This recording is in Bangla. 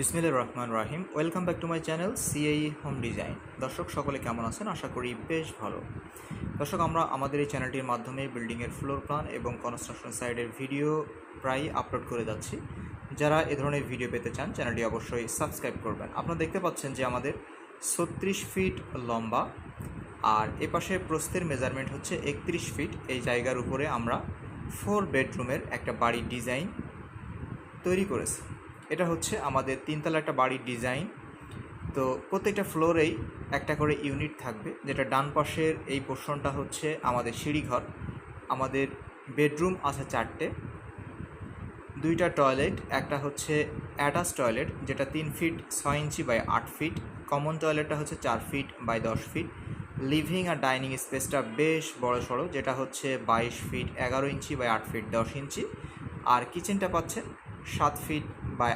বিসমিল্লাহির রহমানির রহিম। Welcome back to my channel CI home design. দর্শক সকলে কেমন আছেন? আশা করি বেশ ভালো। দর্শক, আমরা আমাদের এই চ্যানেলটির মাধ্যমে বিল্ডিংয়ের ফ্লোর প্ল্যান এবং কনস্ট্রাকশন সাইডের ভিডিও প্রায়ই আপলোড করে যাচ্ছি। যারা এ ধরনের ভিডিও পেতে চান চ্যানেলটি অবশ্যই সাবস্ক্রাইব করবেন। আপনারা দেখতে পাচ্ছেন যে আমাদের 36 ফিট লম্বা আর এপাশে প্রস্থের মেজারমেন্ট হচ্ছে 31 ফিট। এই জায়গার উপরে আমরা 4 বেডরুমের একটা বাড়ির ডিজাইন তৈরি করেছি। এটা হচ্ছে আমাদের তিনতলা একটা বাড়ির ডিজাইন। তো প্রত্যেকটা ফ্লোরেই একটা করে ইউনিট থাকবে, যেটা ডান পাশের এই পোর্শনটা হচ্ছে আমাদের সিঁড়িঘর। আমাদের বেডরুম আছে 4টে, 2টা টয়লেট, একটা হচ্ছে অ্যাটাচ টয়লেট যেটা 3 feet 6 inch by 8 feet, common টয়লেটটা হচ্ছে 4 ফিট বাই 10 ফিট, লিভিং আর ডাইনিং স্পেসটা বেশ বড় সড়ো যেটা হচ্ছে 22 feet 11 inch by 8 feet 10 inch, আর কিচেনটা পাচ্ছেন 7 ফিট বাই